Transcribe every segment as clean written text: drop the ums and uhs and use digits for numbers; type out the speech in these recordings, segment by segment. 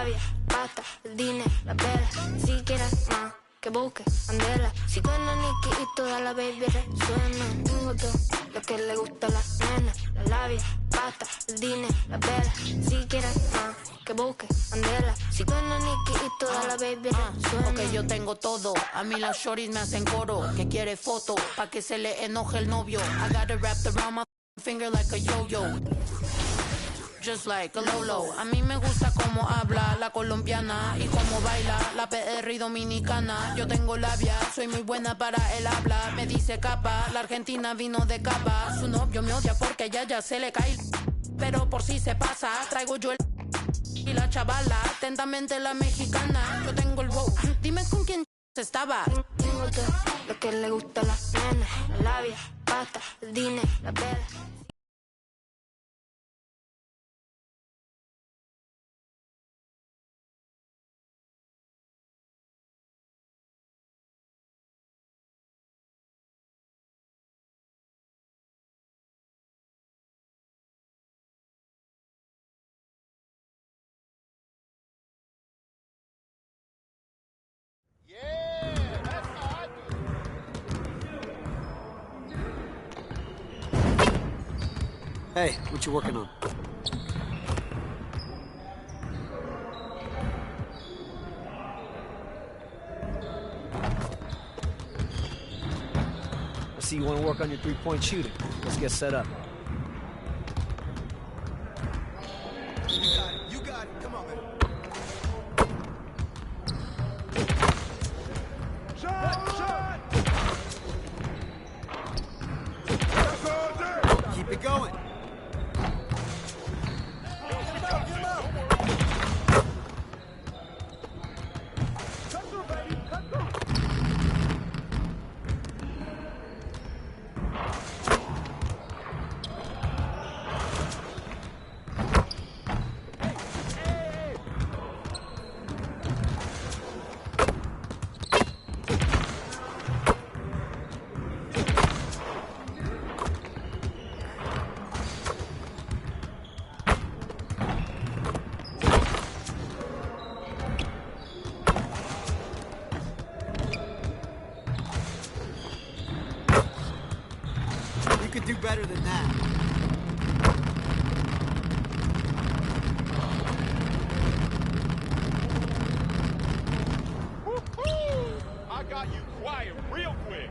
labia, pasta, el dinero, la vela. Si quieres más, que busque Andela. Si suena Nicky y toda la baby resuena. Tengo todo lo que le gusta a las nenas. La labia, pasta, el dinero, la vela. Si quieres más, que busque Andela. Si suena Nicky y toda la baby resuena. Ok, yo tengo todo. A mí las shorties me hacen coro. Que quiere foto, pa' que se le enoje el novio. I got it wrapped around my finger like a yo-yo. Just like a Lolo. A mí me gusta cómo habla la colombiana y cómo baila la PR dominicana. Yo tengo labia, soy muy buena para el habla. Me dice capa, la argentina vino de capa. Su novio me odia porque a ella ya se le cae. Pero por si se pasa, traigo yo el y la chavala, atentamente la mexicana. Yo tengo el wow, dime con quién estaba. Tengo todo lo que le gusta a las nenas. La labia, pasta, el dinero, la vela. Hey, what you working on? I see you want to work on your three-point shooting. Let's get set up. You got it. Come on, man. Shot! Keep it going. You could do better than that. I got you quiet real quick.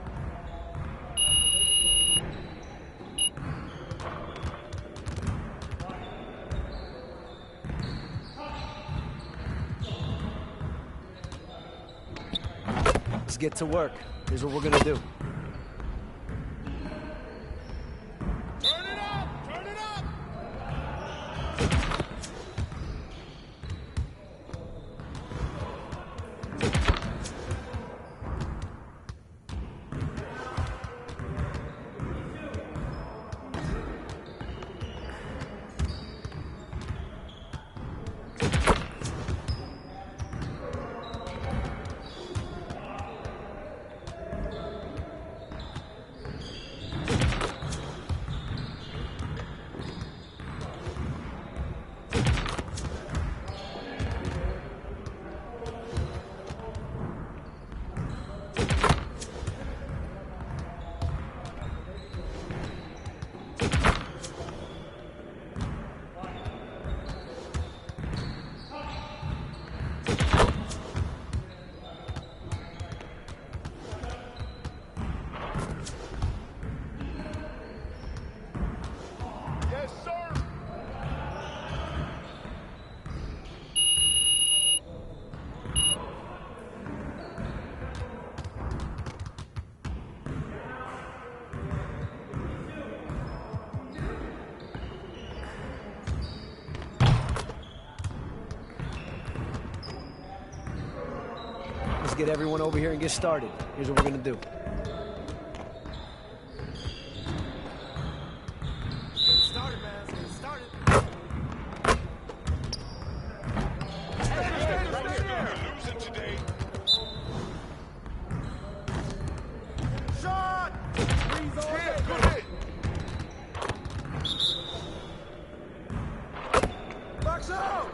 Let's get to work. Here's what we're gonna do. Turn it up! Turn it up! Yes, sir! Let's get everyone over here and get started. Here's what we're gonna do. Started, man. Started. You're losing today. Shot! Yeah, good hit. Box out!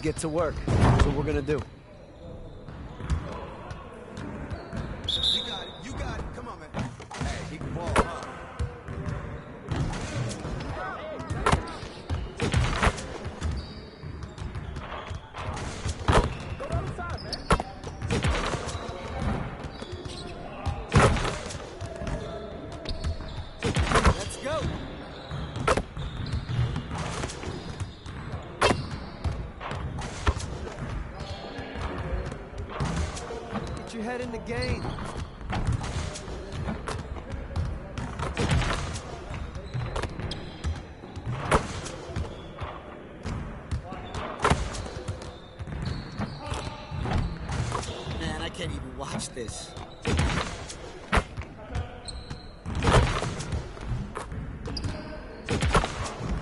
get to work. That's what we're gonna do. You got it. You got it. Come on, man. Hey, he can ball, huh? Let's go. Get your head in the game. Man, I can't even watch this.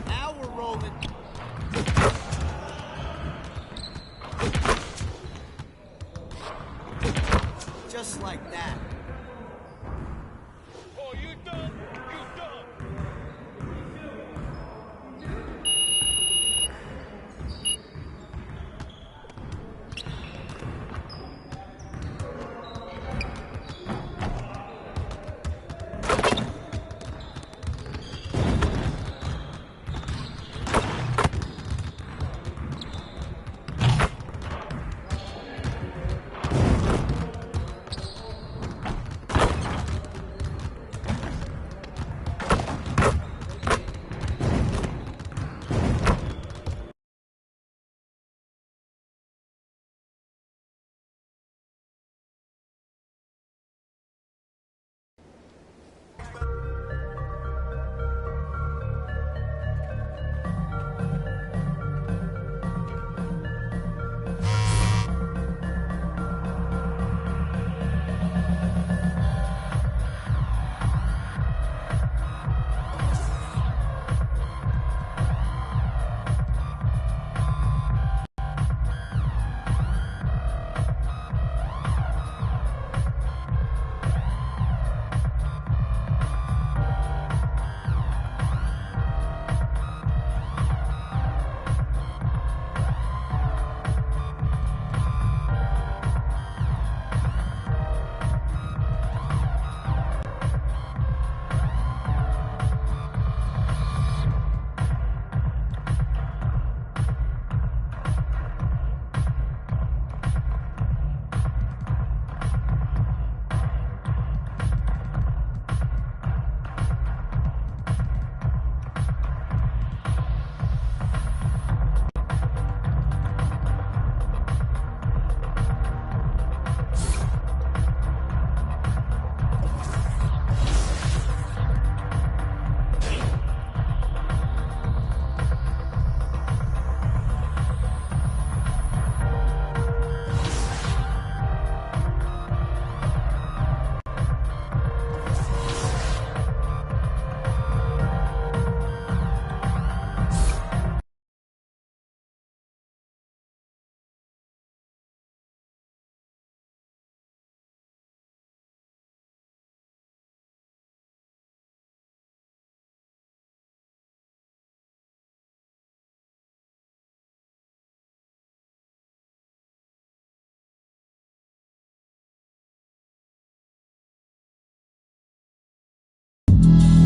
Now we're rolling. Just like that. Oh, you done? You done?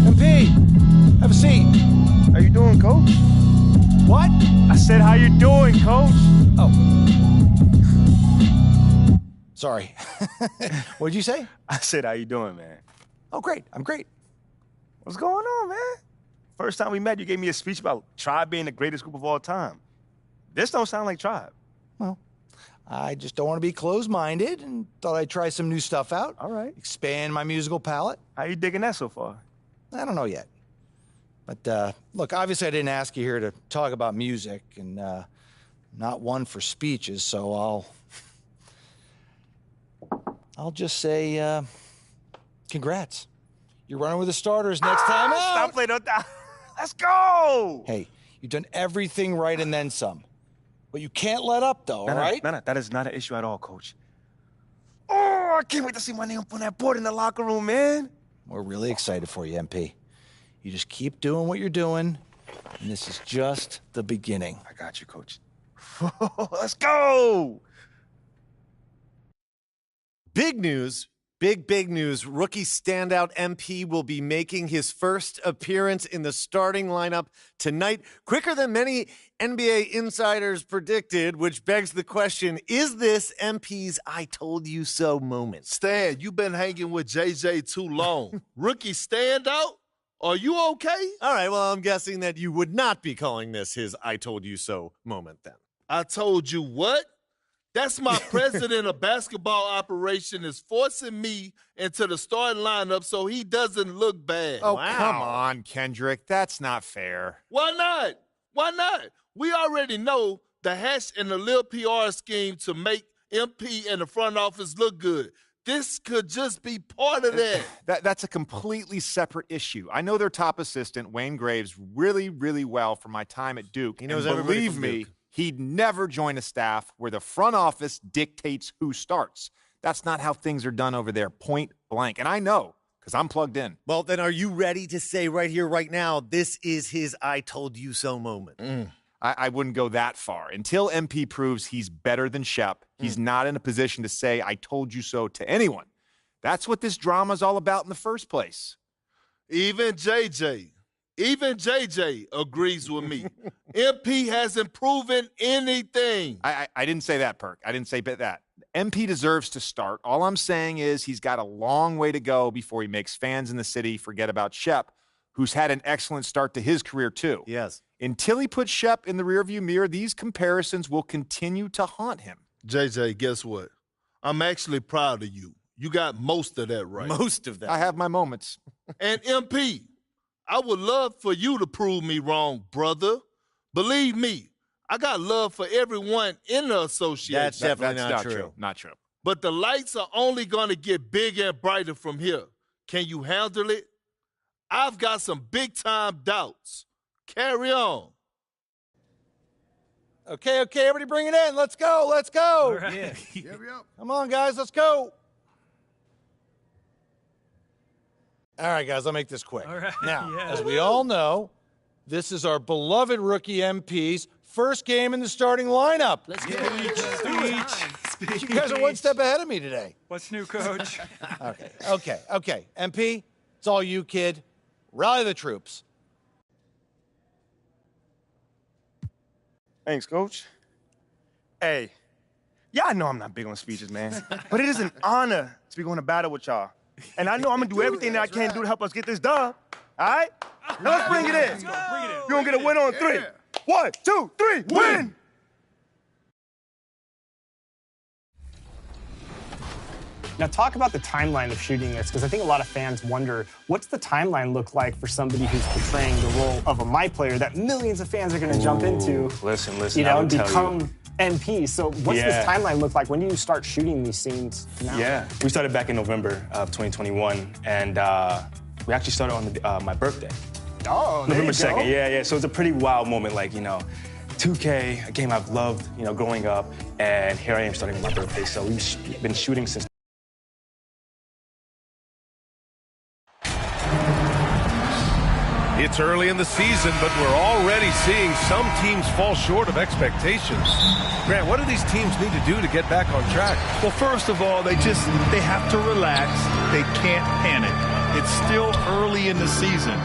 MP, have a seat. How you doing, Coach? What? I said, how you doing, Coach? Oh. Sorry. What'd you say? I said, how you doing, man? Oh, great. I'm great. What's going on, man? First time we met, you gave me a speech about Tribe being the greatest group of all time. This don't sound like Tribe. Well, I just don't want to be closed-minded and thought I'd try some new stuff out. All right. Expand my musical palette. How you digging that so far? I don't know yet. But, look, obviously I didn't ask you here to talk about music, and not one for speeches, so I'll just say, congrats. You're running with the starters next time out. Stop playing on that. Let's go! Hey, you've done everything right and then some. But you can't let up, though, all right? No, that is not an issue at all, Coach. Oh, I can't wait to see my name up on that board in the locker room, man. We're really excited for you, MP. You just keep doing what you're doing, and this is just the beginning. I got you, Coach. Let's go. Big news. Big news. Rookie standout MP will be making his first appearance in the starting lineup tonight, quicker than many NBA insiders predicted, which begs the question, is this MP's I told you so moment? Stan, you've been hanging with JJ too long. Rookie standout? Are you okay? All right, well, I'm guessing that you would not be calling this his I told you so moment then. I told you what? That's my president of basketball operation is forcing me into the starting lineup so he doesn't look bad. Oh, Wow. come on, Kendrick. That's not fair. Why not? Why not? We already know the hash and the little PR scheme to make MP and the front office look good. This could just be part of that. That's a completely separate issue. I know their top assistant, Wayne Graves, really, really well from my time at Duke. He knows and everybody believe from me, Duke. he'd never join a staff where the front office dictates who starts. That's not how things are done over there, point blank. And I know, because I'm plugged in. Well, then are you ready to say right here, right now, this is his I told you so moment? I wouldn't go that far. Until MP proves he's better than Shep, he's not in a position to say, I told you so to anyone. That's what this drama's all about in the first place. Even JJ agrees with me. MP hasn't proven anything. I didn't say that, Perk. I didn't say that. MP deserves to start. All I'm saying is he's got a long way to go before he makes fans in the city forget about Shep, who's had an excellent start to his career too. Yes. Until he puts Shep in the rearview mirror, these comparisons will continue to haunt him. JJ, guess what? I'm actually proud of you. You got most of that right. Most of that. I have my moments. And MP, I would love for you to prove me wrong, brother. Believe me, I got love for everyone in the association. That's definitely That's not true. Not true. But the lights are only going to get bigger and brighter from here. Can you handle it? I've got some big-time doubts. Carry on. Okay, everybody bring it in. Let's go. All right. Come on, guys, let's go. All right, guys, I'll make this quick. All right, Now, yeah. as we all know, this is our beloved rookie MP's first game in the starting lineup. Let's get it. Speech. You guys are one step ahead of me today. What's new, Coach? Okay. MP, it's all you, kid. Rally the troops. Thanks, Coach. Hey, y'all know I'm not big on speeches, man. But it is an honor to be going to battle with y'all. And I know I'm going to do everything that I can do to help us get this done. All right? Now let's bring it in. You're going to get a win on 3. 1, 2, 3, win! Now talk about the timeline of shooting this, because I think a lot of fans wonder, what's the timeline look like for somebody who's portraying the role of a MyCareer that millions of fans are going to jump into, Listen, and become MP. So what's this timeline look like? When do you start shooting these scenes now? Yeah, we started back in November of 2021, and we actually started on my birthday. Oh, November 2nd, yeah. So it's a pretty wild moment, 2K, a game I've loved, growing up, and here I am starting on my birthday. So we've been shooting since. It's early in the season, but we're already seeing some teams fall short of expectations. Grant, what do these teams need to do to get back on track? Well, first of all, they have to relax. They can't panic. It's still early in the season.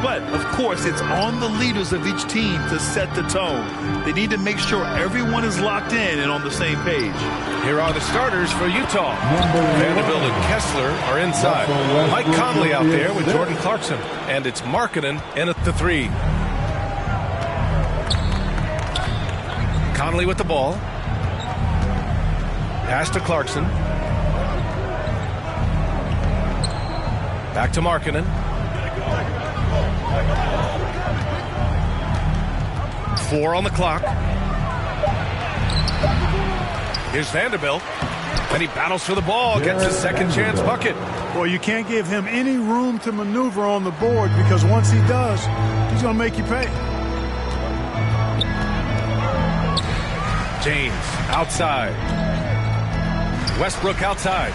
But, of course, it's on the leaders of each team to set the tone. They need to make sure everyone is locked in and on the same page. Here are the starters for Utah. Vanderbilt and Kessler are inside. Mike Conley out there with Jordan Clarkson. And it's Markkanen in at the 3. Conley with the ball. Pass to Clarkson. Back to Markkanen. 4 on the clock. Here's Vanderbilt, and he battles for the ball, gets his second chance bucket. Well, you can't give him any room to maneuver on the board, because once he does, he's going to make you pay. James outside. Westbrook outside.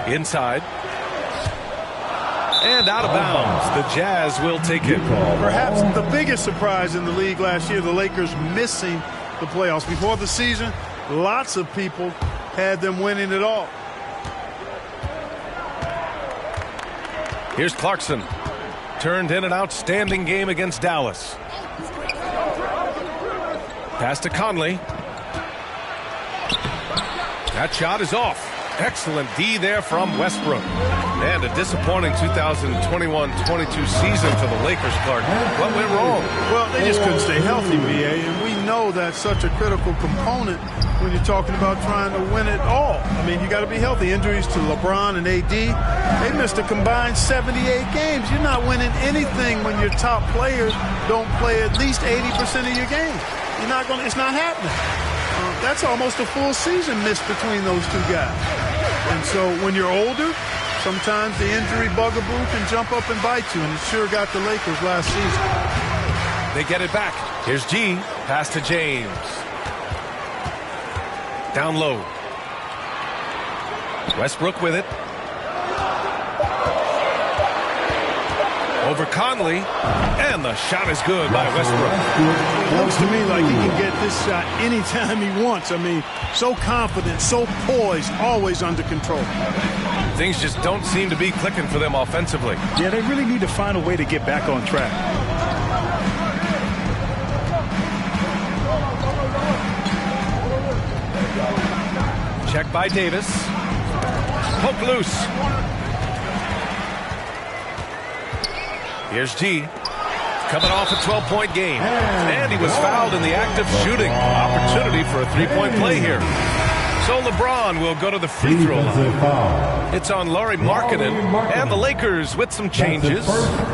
Inside. And out of bounds. The Jazz will take it. Perhaps the biggest surprise in the league last year, the Lakers missing the playoffs. Before the season, lots of people had them winning it all. Here's Clarkson. Turned in an outstanding game against Dallas. Pass to Conley. That shot is off. Excellent D there from Westbrook. And a disappointing 2021-22 season for the Lakers, Clark. What went wrong? Well, they just couldn't stay healthy, BA, and we know that's such a critical component when you're talking about trying to win it all. I mean, you got to be healthy. Injuries to LeBron and AD, they missed a combined 78 games. You're not winning anything when your top players don't play at least 80% of your games. It's not happening. That's almost a full season missed between those two guys. And so when you're older, sometimes the injury bugaboo can jump up and bite you, and it sure got the Lakers last season. They get it back. Here's G. Pass to James. Down low. Westbrook with it. Over Conley. And the shot is good by Westbrook. It looks to me like he can get this shot anytime he wants. I mean, so confident, so poised, always under control. Things just don't seem to be clicking for them offensively. Yeah, they really need to find a way to get back on track. Check by Davis. Poke loose. Here's G. Coming off a 12-point game. And he was fouled in the act of shooting. Opportunity for a three-point play here. So LeBron will go to the free throw line. It's on Lauri Markkanen. And the Lakers with some changes.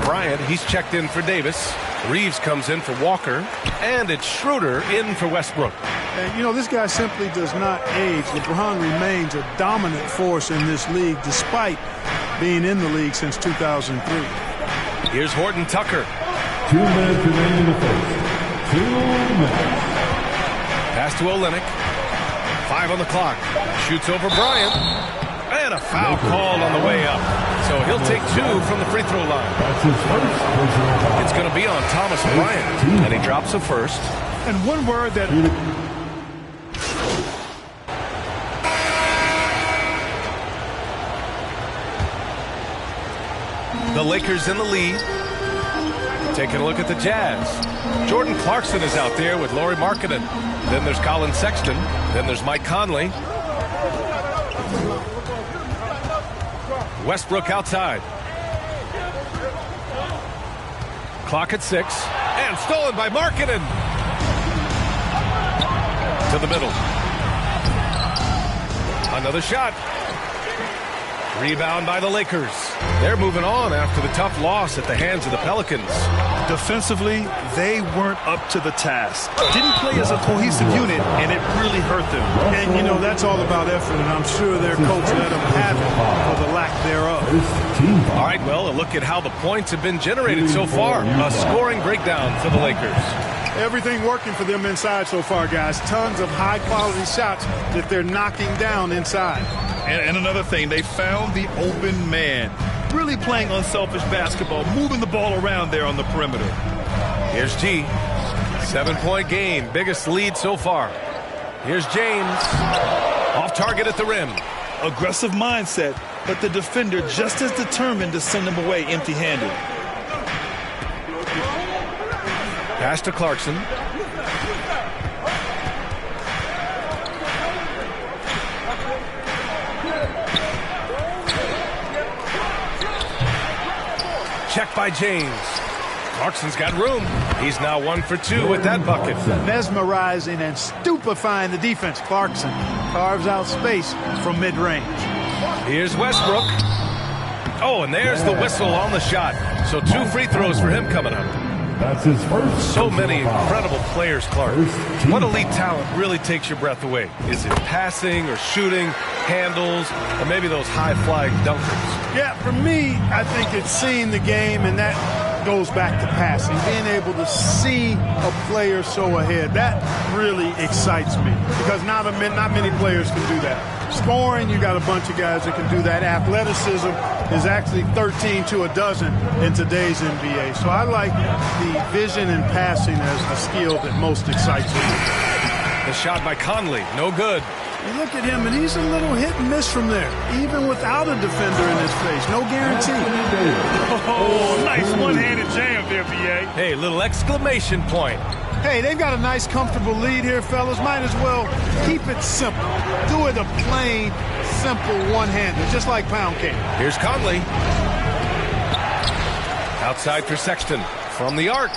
Bryant, he's checked in for Davis. Reeves comes in for Walker. And it's Schroeder in for Westbrook. And, you know, this guy simply does not age. LeBron remains a dominant force in this league despite being in the league since 2003. Here's Horton Tucker. 2 minutes remaining in the first. 2 minutes. Pass to Olynyk. 5 on the clock. Shoots over Bryant. And a foul called on the way up. So he'll take 2 from the free throw line. It's going to be on Thomas Bryant. And he drops a first. And one word that... The Lakers in the lead. Taking a look at the Jazz. Jordan Clarkson is out there with Lauri Markkanen. Then there's Colin Sexton. Then there's Mike Conley. Westbrook outside. Clock at 6. And stolen by Markkanen. To the middle. Another shot. Rebound by the Lakers. They're moving on after the tough loss at the hands of the Pelicans. Defensively, they weren't up to the task. Didn't play as a cohesive unit, and it really hurt them. And, you know, that's all about effort, and I'm sure their coach let them have it for the lack thereof. All right, well, a look at how the points have been generated so far. A scoring breakdown for the Lakers. Everything working for them inside so far, guys. Tons of high-quality shots that they're knocking down inside. And another thing, they found the open man. Really playing unselfish basketball, moving the ball around there on the perimeter. Here's G. 7-point game, biggest lead so far. Here's James. Off target at the rim. Aggressive mindset, but the defender just as determined to send him away empty-handed. Pass to Clarkson. Check by James. Clarkson's got room. He's now 1 for 2 with that bucket. Mesmerizing and stupefying the defense. Clarkson carves out space from mid-range. Here's Westbrook. Oh, and there's the whistle on the shot. So 2 free throws for him coming up. That's his first. So many incredible players, Clark. What elite talent really takes your breath away? Is it passing or shooting, handles, or maybe those high-flying dunkers? Yeah, for me, I think it's seeing the game and that goes back to passing, being able to see a player so ahead. That really excites me because not many players can do that. Scoring, you got a bunch of guys that can do that. Athleticism is actually 13 to a dozen in today's NBA. So I like the vision and passing as the skill that most excites me. The shot by Conley, no good. You look at him, and he's a little hit and miss from there, even without a defender in his face. No guarantee. Oh, nice one-handed jam there, B.A. Hey, little exclamation point. Hey, they've got a nice, comfortable lead here, fellas. Might as well keep it simple. Do it a plain, simple one-hander, just like pound cake. Here's Conley. Outside for Sexton. From the arc.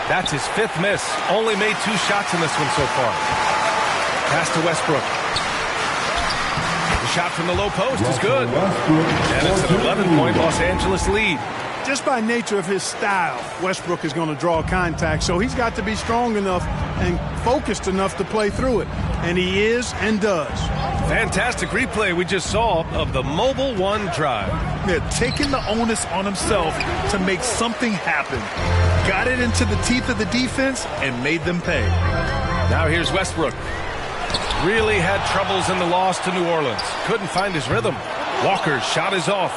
That's his 5th miss. Only made 2 shots in this one so far. Pass to Westbrook. The shot from the low post is good. And it's an 11-point Los Angeles lead. Just by nature of his style, Westbrook is going to draw contact, so he's got to be strong enough and focused enough to play through it. And he is and does. Fantastic replay we just saw of the Mobile One drive. Yeah, taking the onus on himself to make something happen. Got it into the teeth of the defense and made them pay. Now here's Westbrook. Really had troubles in the loss to New Orleans. Couldn't find his rhythm. Walker's shot is off.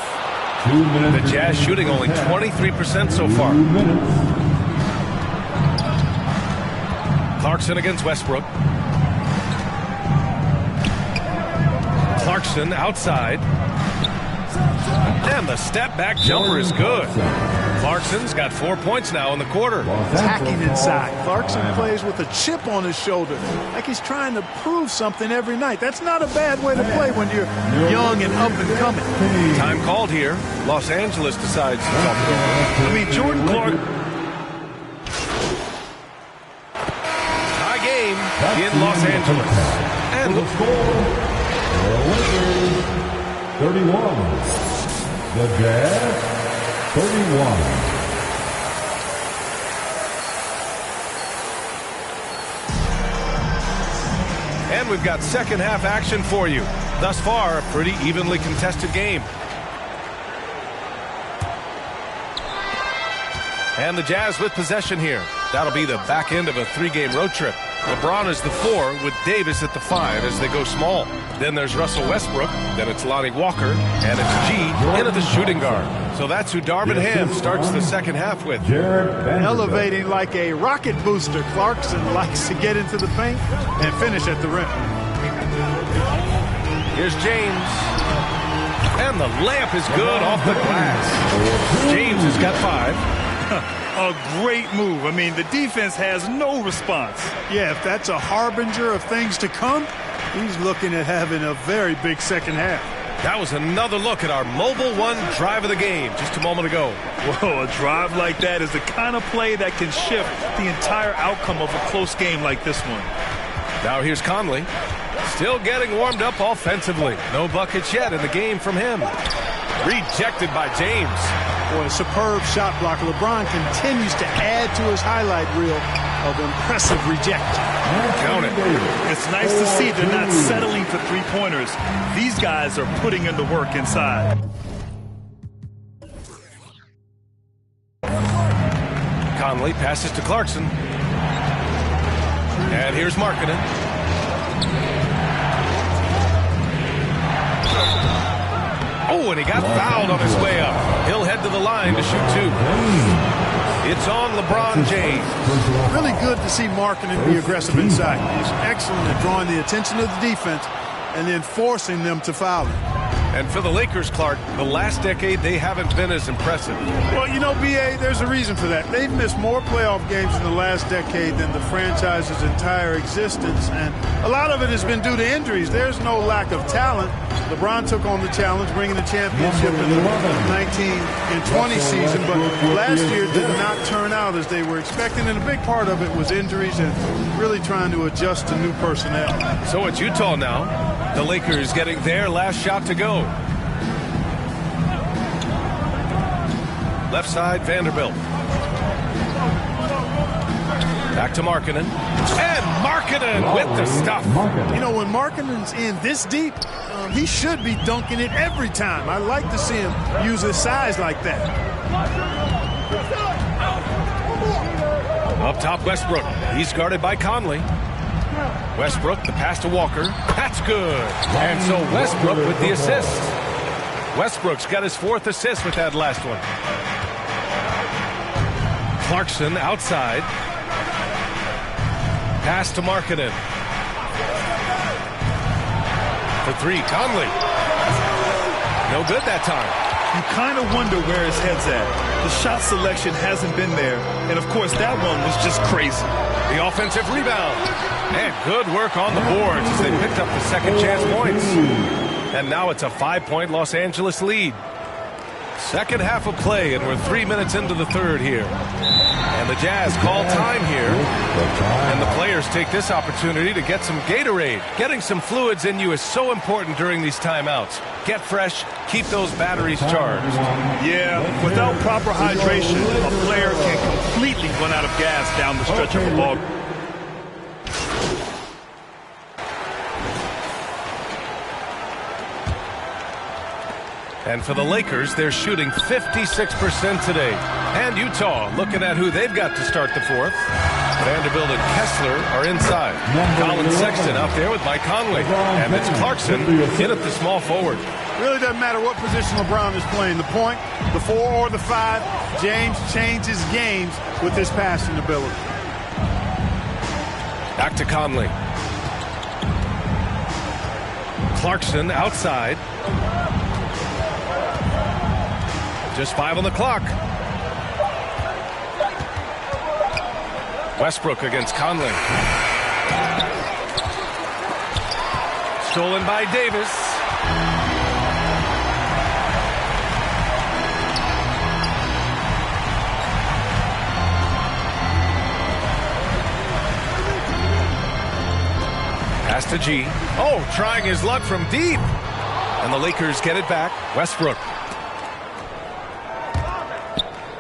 The Jazz shooting only 23% so far. Clarkson against Westbrook. Clarkson outside. And the step-back jumper is good. Clarkson's got 4 points now in the quarter. Attacking inside. Clarkson plays with a chip on his shoulder, like he's trying to prove something every night. That's not a bad way to play when you're young and up and coming. Time called here. Los Angeles decides to talk to him. I mean, Jordan Clark. Tie game in Los Angeles. And the score. 31. The Jazz, 31. And we've got second half action for you. Thus far, a pretty evenly contested game. And the Jazz with possession here. That'll be the back end of a 3-game road trip. LeBron is the 4 with Davis at the 5 as they go small. Then there's Russell Westbrook. Then it's Lonnie Walker. And it's G into the shooting guard. So that's who Darvin Ham starts the second half with. Elevating like a rocket booster. Clarkson likes to get into the paint and finish at the rim. Here's James. And the layup is good off the glass. James has got 5. A great move. I mean, the defense has no response. Yeah, if that's a harbinger of things to come, he's looking at having a very big second half. That was another look at our Mobile One drive of the game just a moment ago. Whoa, a drive like that is the kind of play that can shift the entire outcome of a close game like this one. Now here's Conley. Still getting warmed up offensively. No buckets yet in the game from him. Rejected by James. Boy, a superb shot blocker. LeBron continues to add to his highlight reel of impressive reject. Count it. It's nice to see they're not settling for three-pointers. These guys are putting in the work inside. Conley passes to Clarkson. And here's Markkanen. Oh, and he got fouled on his way up. He'll head to the line to shoot 2. It's on LeBron James. Really good to see Markkanen be aggressive inside. He's excellent at drawing the attention of the defense and then forcing them to foul him. And for the Lakers, Clark, the last decade, they haven't been as impressive. Well, you know, B.A., there's a reason for that. They've missed more playoff games in the last decade than the franchise's entire existence, and a lot of it has been due to injuries. There's no lack of talent. LeBron took on the challenge, bringing the championship in the 19 and 20 season, but last year did not turn out as they were expecting, and a big part of it was injuries and really trying to adjust to new personnel. So it's Utah now. The Lakers getting their last shot to go. Left side, Vanderbilt. Back to Markkanen. And Markkanen with the stuff. You know, when Markkanen's in this deep, he should be dunking it every time. I like to see him use his size like that. Up top, Westbrook. He's guarded by Conley. Westbrook, the pass to Walker. That's good. And so Westbrook with the assist. Westbrook's got his 4th assist with that last one. Clarkson outside. Pass to Markkanen. For 3, Conley. No good that time. You kind of wonder where his head's at. The shot selection hasn't been there. And, of course, that one was just crazy. The offensive rebound. And good work on the boards as they picked up the second chance points. And now it's a 5-point Los Angeles lead. Second half of play, and we're 3 minutes into the third here. And the Jazz call time here. And the players take this opportunity to get some Gatorade. Getting some fluids in you is so important during these timeouts. Get fresh, keep those batteries charged. Yeah, without proper hydration, a player can completely run out of gas down the stretch of the ball. And for the Lakers, they're shooting 56% today. And Utah looking at who they've got to start the 4th. Vanderbilt and Kessler are inside. Colin Sexton out there with Mike Conley. And it's Clarkson in at the small forward. Really doesn't matter what position LeBron is playing, the point, the 4 or the 5. James changes games with his passing ability. Back to Conley. Clarkson outside. Just 5 on the clock. Westbrook against Conley. Stolen by Davis. Pass to G. Oh, trying his luck from deep. And the Lakers get it back. Westbrook.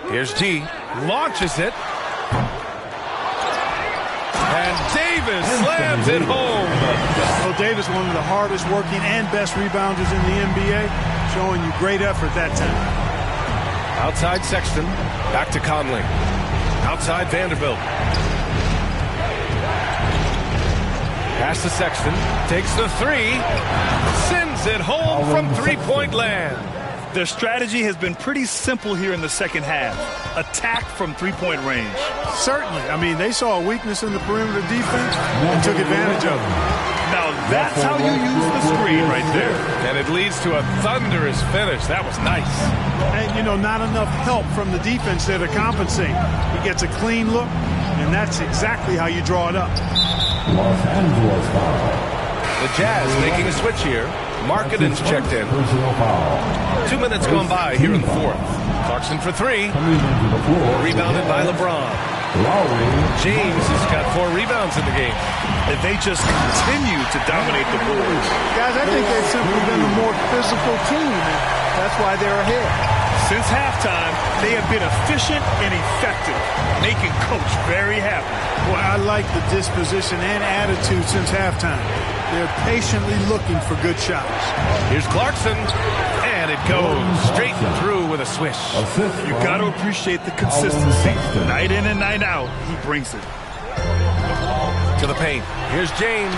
Here's G. Launches it. And Davis slams it home. Well, Davis, one of the hardest working and best rebounders in the NBA, showing you great effort that time. Outside Sexton. Back to Conley. Outside Vanderbilt. Pass to Sexton. Takes the 3. Sends it home from three-point land. Their strategy has been pretty simple here in the second half. Attack from three-point range. Certainly. I mean, they saw a weakness in the perimeter defense and took advantage of it. Now, that's how you use the screen right there. And it leads to a thunderous finish. That was nice. And, you know, not enough help from the defense there to compensate. He gets a clean look, and that's exactly how you draw it up. Los Angeles foul. The Jazz making a switch here. Markkanen's checked in. 2 minutes gone by here in the 4th. Clarkson for 3. Rebounded by LeBron. James has got 4 rebounds in the game. And they just continue to dominate the boards. Guys, I think they've simply been a more physical team, and that's why they're ahead. Since halftime, they have been efficient and effective, making Coach very happy. Well, I like the disposition and attitude since halftime. They're patiently looking for good shots. Here's Clarkson, and it goes straight through with a swish. You got to appreciate the consistency. Night in and night out, he brings it. To the paint. Here's James,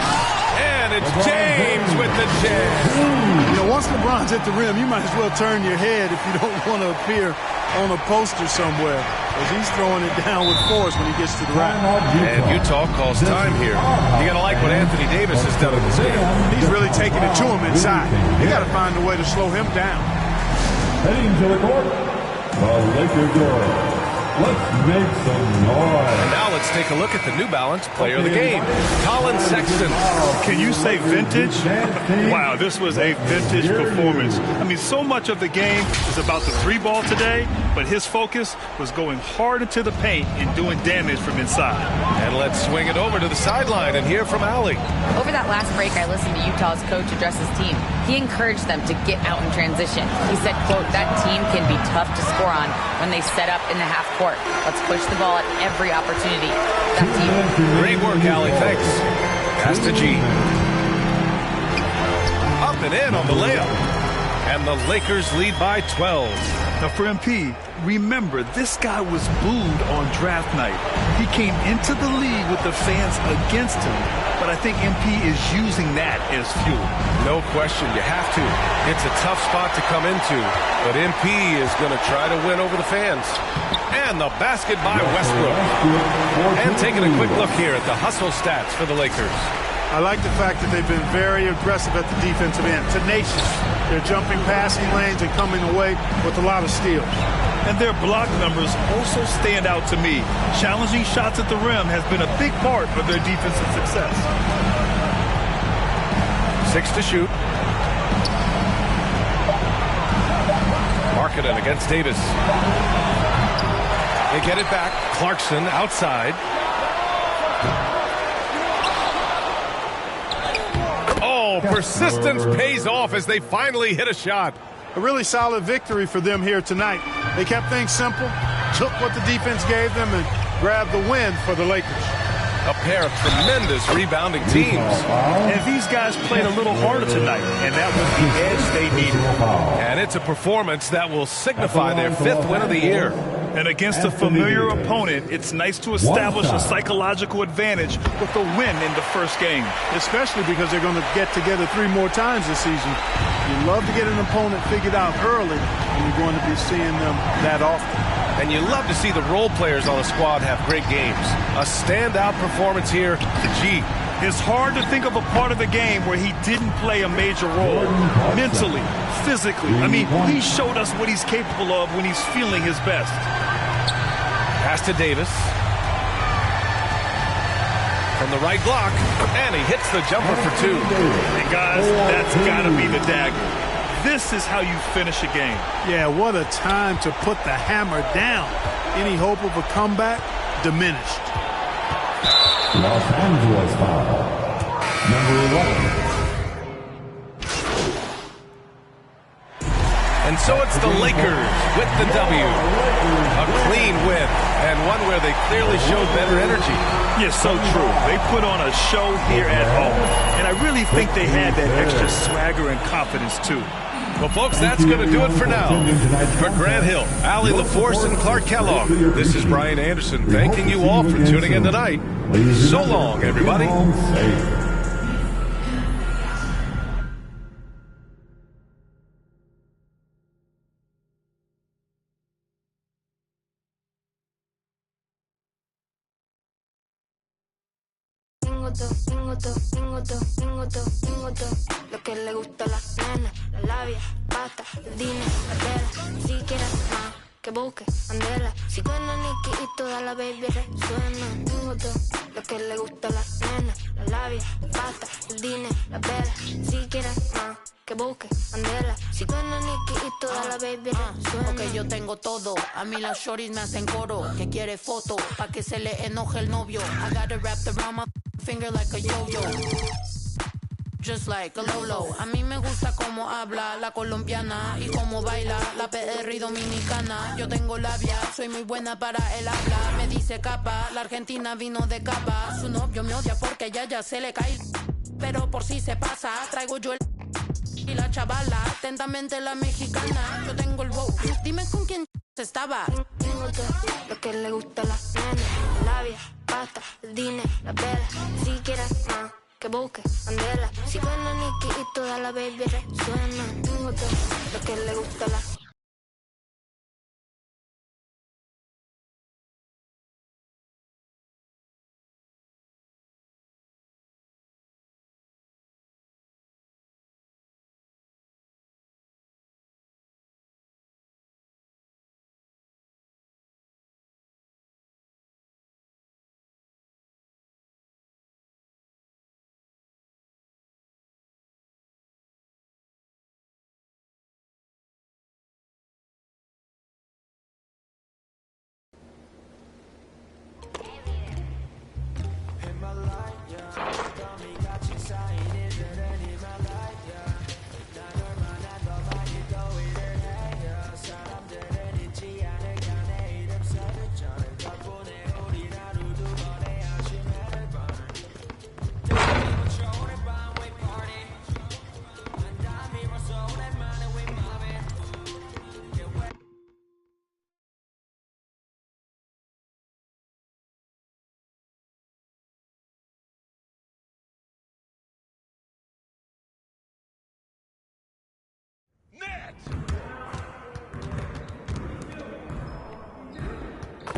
and it's James with the jam. You know, once LeBron's at the rim, you might as well turn your head if you don't want to appear on a poster somewhere, as he's throwing it down with force when he gets to the rack. And Utah calls time here. You got to like what Anthony Davis has done in this game. He's really taking it to him inside. You got to find a way to slow him down. Heading to the court, the Laker girls. Let's make some noise. And now let's take a look at the New Balance player of the game, Colin Sexton. Can you say vintage? Wow, this was a vintage performance. I mean, so much of the game is about the 3-ball today, but his focus was going hard into the paint and doing damage from inside. And let's swing it over to the sideline and hear from Allie. Over that last break, I listened to Utah's coach address his team. He encouraged them to get out in transition. He said, quote, that team can be tough to score on when they set up in the half court. Let's push the ball at every opportunity. Back to you. Great work, Allie. Thanks. Pass to G. Up and in on the layup. And the Lakers lead by 12. Now for MP, remember, this guy was booed on draft night. He came into the league with the fans against him, but I think MP is using that as fuel. No question, you have to. It's a tough spot to come into, but MP is going to try to win over the fans. And the basket by Westbrook. And taking a quick look here at the hustle stats for the Lakers. I like the fact that they've been very aggressive at the defensive end, tenacious. They're jumping passing lanes and coming away with a lot of steals. And their block numbers also stand out to me. Challenging shots at the rim has been a big part of their defensive success. 6 to shoot. Markkanen against Davis. They get it back. Clarkson outside. Oh, persistence pays off as they finally hit a shot. A really solid victory for them here tonight. They kept things simple, took what the defense gave them, and grabbed the win for the Lakers. A pair of tremendous rebounding teams. And these guys played a little harder tonight, and that was the edge they needed. And it's a performance that will signify their 5th win of the year. And against a familiar opponent, it's nice to establish a psychological advantage with a win in the first game. Especially because they're going to get together 3 more times this season. You love to get an opponent figured out early, and you're going to be seeing them that often. And you love to see the role players on the squad have great games. A standout performance here to G. It's hard to think of a part of the game where he didn't play a major role. Mentally, physically. I mean, he showed us what he's capable of when he's feeling his best. Pass to Davis. From the right block, and he hits the jumper for 2. And guys, that's got to be the dagger. This is how you finish a game. Yeah, what a time to put the hammer down. Any hope of a comeback diminished. Los Angeles foul. Number 11. And so it's the Lakers with the W. A clean win, and one where they clearly showed better energy. Yeah, so true. They put on a show here at home, and I really think they had that extra swagger and confidence, too. Well, folks, that's going to do it for now. For Grant Hill, Allie LaForce, and Clark Kellogg, this is Brian Anderson thanking you all for tuning in tonight. So long, everybody. Lo que le gusta a las nenas, la labia, pasta, el dinero, la tela. Si quieres más, que busque, andela. Si suena Nicky y toda la baby resuena. Tengo todo lo que le gusta a las nenas, la labia, pasta, el dinero, la vela. Si quieres más, que busque, andela. Si suena Nicky y toda la baby resuena. Ok, yo tengo todo. A mí las shorties me hacen coro. Que quiere foto, pa' que se le enoje el novio. I got it wrapped around my finger like a yo-yo. Just like a Lolo. A mí me gusta cómo habla la colombiana y cómo baila la PR y dominicana. Yo tengo labia, soy muy buena para el habla. Me dice capa, la argentina vino de capa. Su novio me odia porque ya se le cae. Pero por si se pasa, traigo yo el y la chavala, atentamente la mexicana. Yo tengo el wow, dime con quién estaba. Tengo todo lo que le gusta a las nenas, la labia, pasta, el dinero, la vela. Si quieres más, que busque, andela. Si suena Nicky y toda la baby resuena. Tengo todo lo que le gusta a la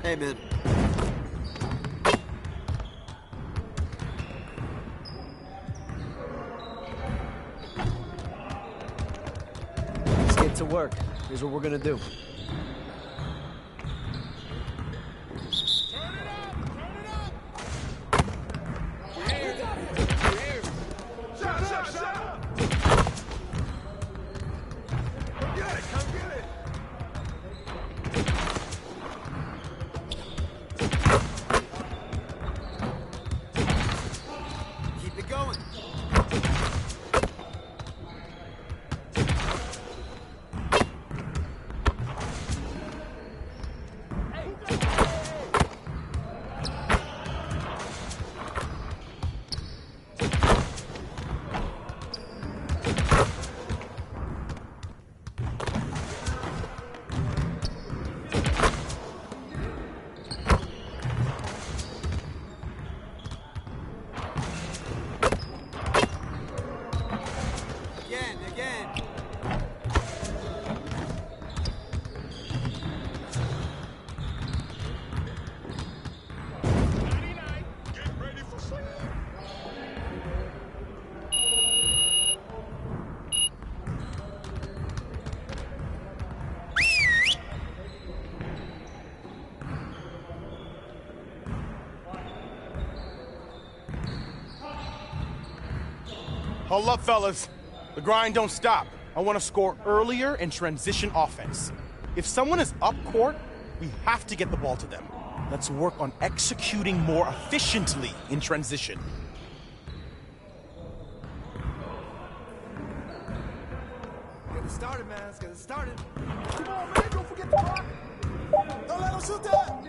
Hey, man. Let's get to work. Here's what we're gonna do. Hold up, fellas. The grind don't stop. I want to score earlier and transition offense. If someone is up court, we have to get the ball to them. Let's work on executing more efficiently in transition. Get it started, man. Let's get it started. Come on, man. Don't forget the clock. Don't let him shoot that.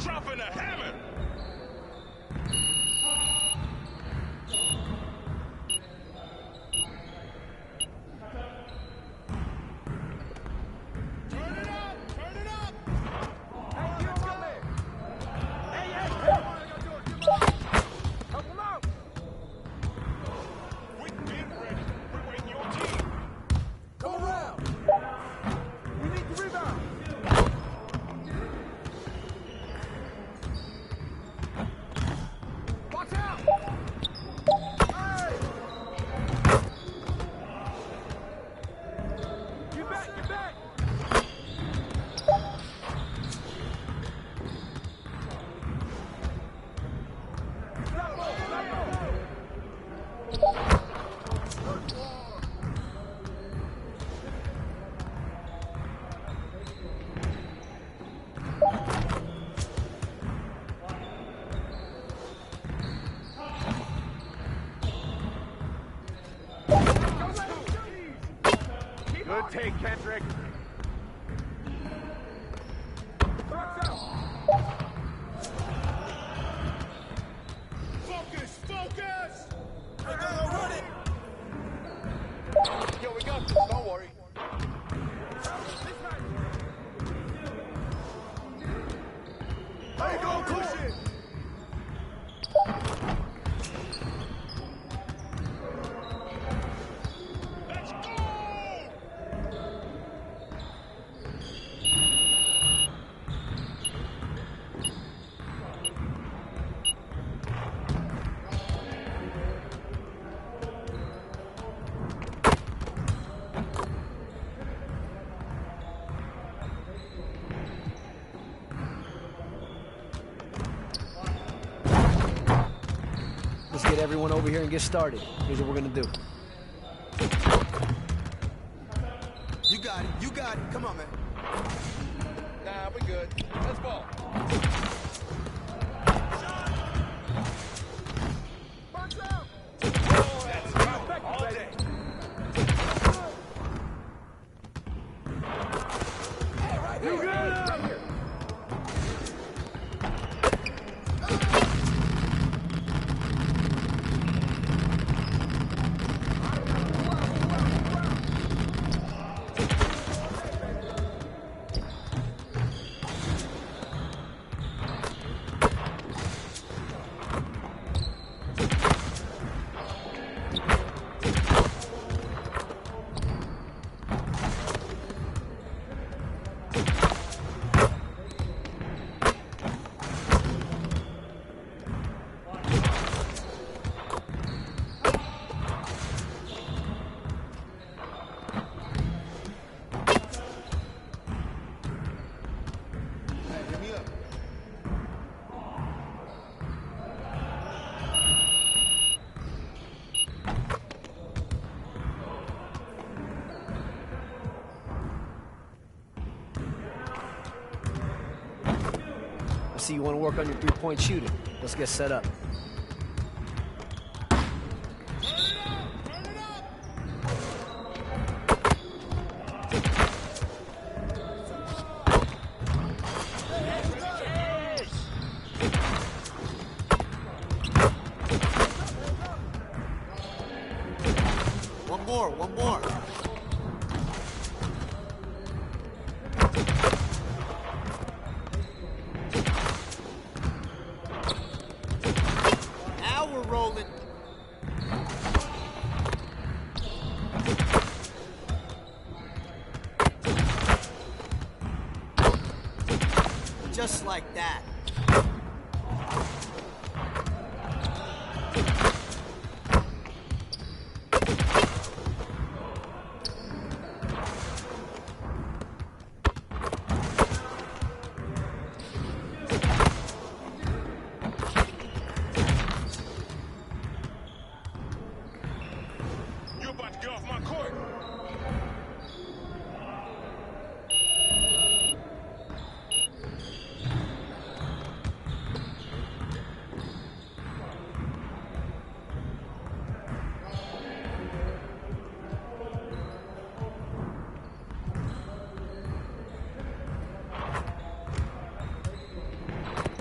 Dropping a hammer. Turn it up! Turn it up! Hey, you come here! Hey, come on! Help him out! We've been ready. We're waiting your team. Come around! We need the rebound. Watch out! Hey! Get back! Get back! Good take, Kendrick. Focus! Focus! Hey, go run it! Yo, we got this. Don't worry. Hey, go push it. Let's get everyone over here and get started. Here's what we're gonna do. You got it. You got it. Come on, man. Nah, we good. Let's ball. Punch out. Oh, that's right. All day. Hey, right here. You good? Right here. I see you want to work on your three-point shooting. Let's get set up. One more, one more. Now we're rolling. Just like that. You're about to get off my court.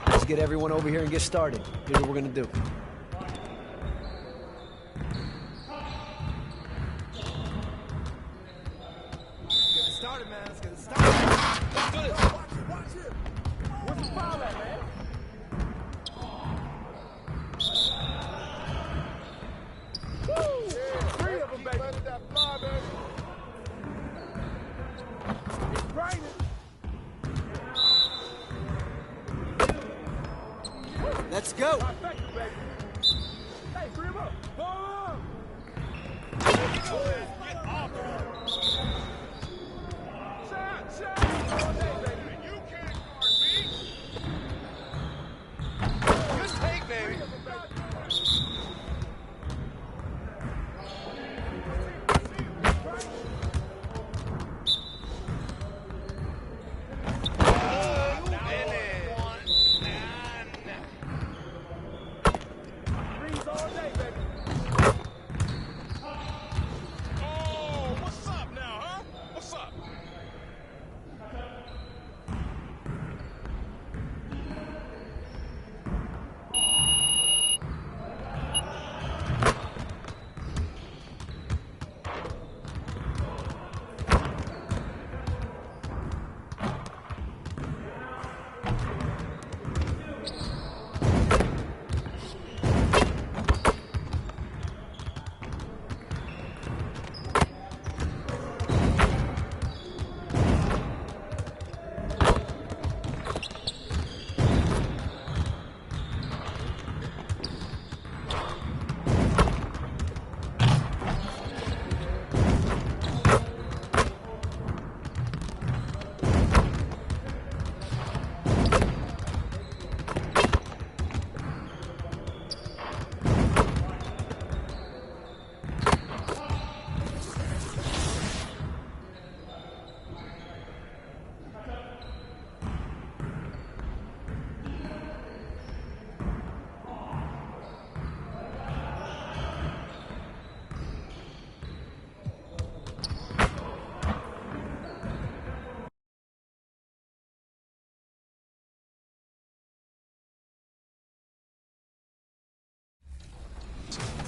Let's get everyone over here and get started. Here's what we're gonna do. Get it started, man. Let's get it started. Let's do this. Watch it, watch it. Where's the foul at, man? Woo! Yeah, 3 of them, baby. That fly, baby. It's raining. Let's go. Thank you, baby. Hey, 3 of them. Ball up. Shot, shot. All day, baby. You can't guard me. Good take, baby. Threes all day, baby. Oh, what's up now, huh?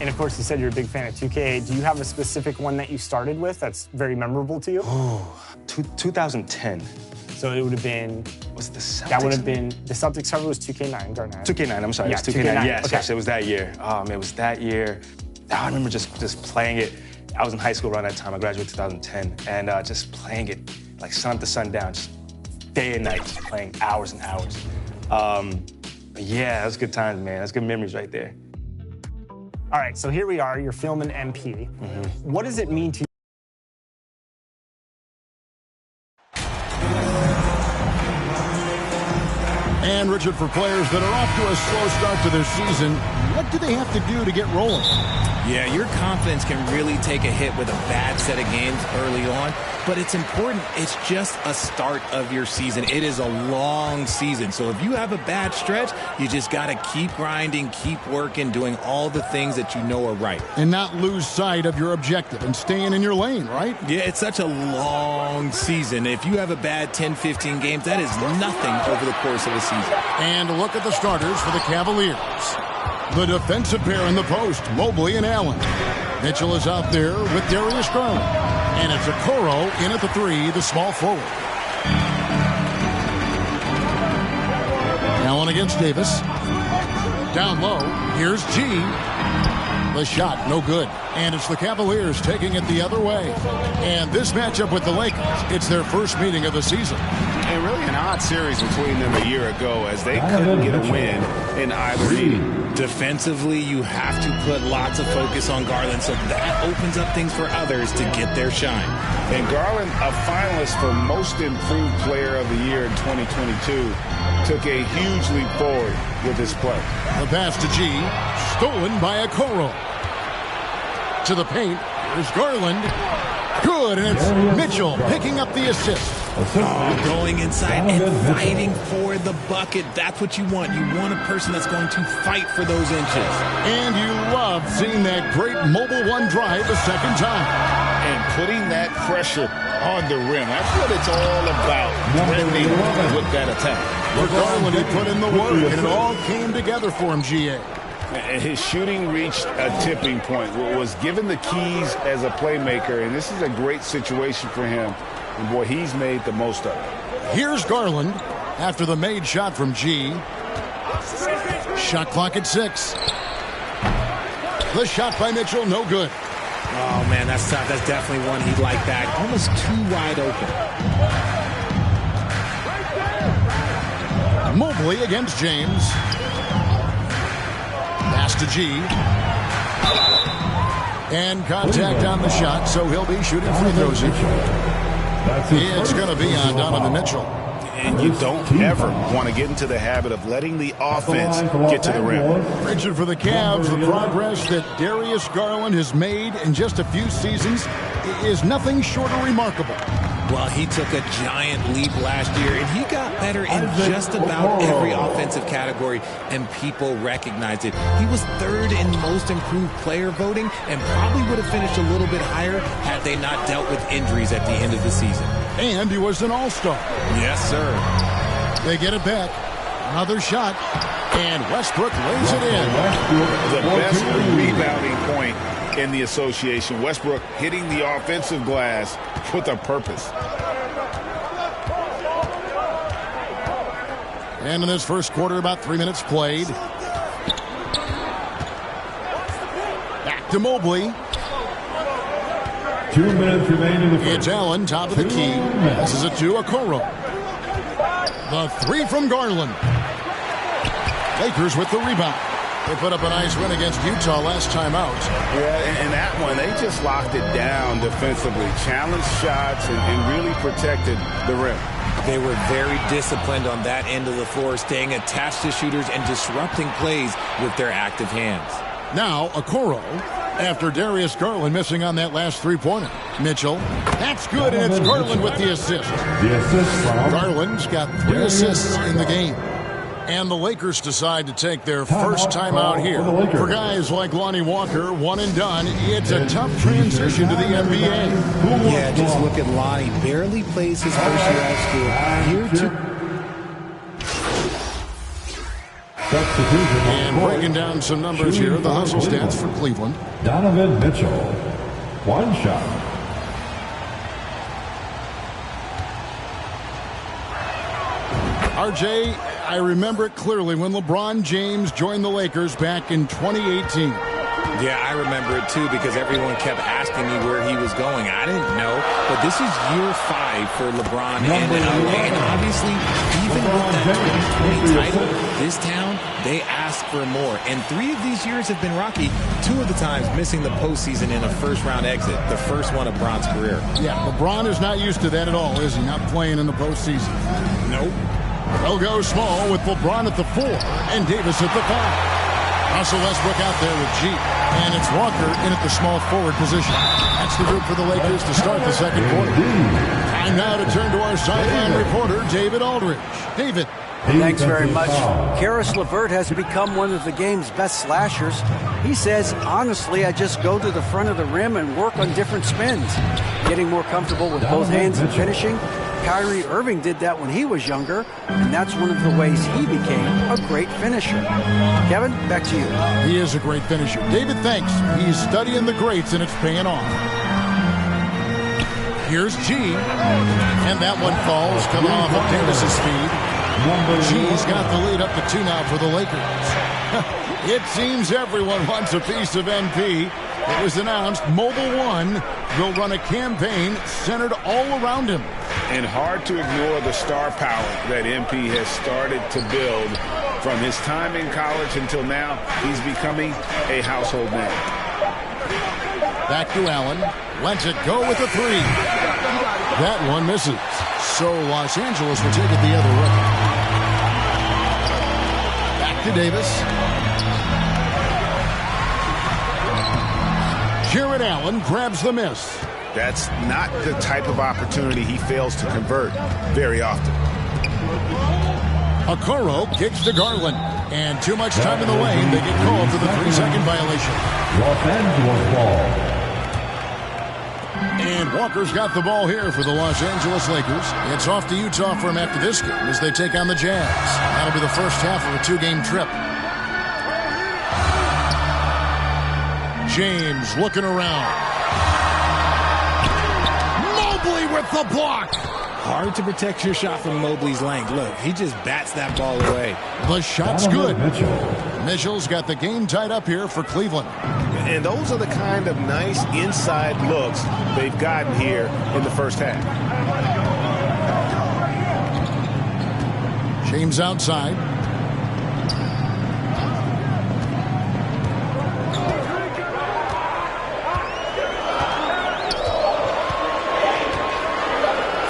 And of course, you said you're a big fan of 2K. Do you have a specific one that you started with that's very memorable to you? Oh, 2010. So it would have been. Was it the Celtics? That would have been the Celtics server was 2K9, Garnett. 2K9. I'm sorry. Yeah, it was 2K9. Yes, okay. yes, it was that year. Man, it was that year. I remember just playing it. I was in high school around that time. I graduated 2010, and just playing it like sun up to sundown, just day and night, just playing hours and hours. Yeah, that's good times, man. That's good memories right there. All right, so here we are. You're filming MP. What does it mean to you? And Richard, for players that are off to a slow start to their season, what do they have to do to get rolling? Yeah, your confidence can really take a hit with a bad set of games early on, but it's important. It's just a start of your season. It is a long season, so if you have a bad stretch, you just got to keep grinding, keep working, doing all the things that you know are right. And not lose sight of your objective and staying in your lane, right? Yeah, it's such a long season. If you have a bad 10, 15 games, that is nothing over the course of a season. And a look at the starters for the Cavaliers. The defensive pair in the post, Mobley and Allen. Mitchell is out there with Darius Garland. And it's Okoro in at the 3, the small forward. Allen against Davis. Down low, here's G. The shot, no good. And it's the Cavaliers taking it the other way. And this matchup with the Lakers, it's their first meeting of the season. And really an odd series between them a year ago as they couldn't get a win in either meeting. Defensively, you have to put lots of focus on Garland, so that opens up things for others to get their shine. And Garland, a finalist for Most Improved Player of the Year in 2022, took a huge leap forward with his play. The pass to G, stolen by Okoro. To the paint, here's Garland. Good, and it's Mitchell picking up the assist. Going inside and fighting for the bucket. That's what you want. You want a person that's going to fight for those inches. And you love seeing that great mobile one drive a second time. And putting that pressure on the rim. That's what it's all about, threatening with that attack. For Garland, he put in the work, and it all came together for him, GA. His shooting reached a tipping point, was given the keys as a playmaker, and this is a great situation for him. And boy, he's made the most of it. Here's Garland after the made shot from G. Shot clock at 6. The shot by Mitchell, no good. Oh, man, that's tough. That's definitely one he'd like that. Almost too wide open. Mobley against James. Pass to G. And contact on the shot, so he'll be shooting free throws. It's going to be on Donovan Mitchell. And you don't ever want to get into the habit of letting the offense get to the rim. Richard, for the Cavs, the progress that Darius Garland has made in just a few seasons is nothing short of remarkable. Well, he took a giant leap last year, and he got better in just about every offensive category, and people recognized it. He was third in most improved player voting and probably would have finished a little bit higher had they not dealt with injuries at the end of the season. And he was an all-star. Yes, sir. They get it back. Another shot, and Westbrook lays it in. The best rebounding point in the association. Westbrook hitting the offensive glass with a purpose. And in this first quarter, about 3 minutes played. Back to Mobley. 2 minutes remain in the first. It's Allen, top of the key. This is it to Okoro. The 3 from Garland. Lakers with the rebound. They put up a nice win against Utah last time out. Yeah, and that one, they just locked it down defensively. Challenged shots and really protected the rim. They were very disciplined on that end of the floor, staying attached to shooters and disrupting plays with their active hands. Now, Okoro, after Darius Garland missing on that last three-pointer. Mitchell, that's good, and it's Garland with the assist. The assist from Garland's got 3 assists in the game. And the Lakers decide to take their first time out here. For guys like Lonnie Walker, one and done, it's a tough transition to the NBA. Yeah, just look at Lonnie. Barely plays his first year out of school. Here to And breaking down some numbers here, the hustle stats for Cleveland. Donovan Mitchell, 1 shot. RJ, I remember it clearly when LeBron James joined the Lakers back in 2018. Yeah, I remember it too because everyone kept asking me where he was going. I didn't know, but this is year 5 for LeBron in LA. And obviously, even with that 2020 title, this town, they ask for more. And 3 of these years have been rocky. 2 of the times missing the postseason in a first-round exit, the first one of Bron's career. Yeah, LeBron is not used to that at all, is he? Not playing in the postseason. Nope. They'll go small with LeBron at the 4 and Davis at the 5. Russell Westbrook out there with G. And it's Walker in at the small forward position. That's the group for the Lakers to start the second quarter. Time now to turn to our sideline reporter, David Aldridge. David. Thanks very much. Karis LeVert has become one of the game's best slashers. He says, honestly, I just go to the front of the rim and work on different spins. Getting more comfortable with both hands and finishing. Kyrie Irving did that when he was younger, and that's one of the ways he became a great finisher. Kevin, back to you. He is a great finisher. David, thanks. He's studying the greats, and it's paying off. Here's G, and that one falls, coming off of Davis's speed. G's got the lead up to 2 now for the Lakers. It seems everyone wants a piece of MP. It was announced Mobile One will run a campaign centered all around him. And hard to ignore the star power that MP has started to build. From his time in college until now, he's becoming a household name. Back to Allen. Lets it go with a 3. That one misses. So Los Angeles will take it the other way. Back to Davis. Jared Allen grabs the miss. That's not the type of opportunity he fails to convert very often. Okoro kicks to Garland. And too much time in the lane. They get called for the 3-second violation. Los Angeles ball. And Walker's got the ball here for the Los Angeles Lakers. It's off to Utah for him after this game as they take on the Jazz. That'll be the first half of a 2-game trip. James looking around. Mobley with the block. Hard to protect your shot from Mobley's length. Look, he just bats that ball away. The shot's good. Mitchell's got the game tied up here for Cleveland. And those are the kind of nice inside looks they've gotten here in the first half. James outside.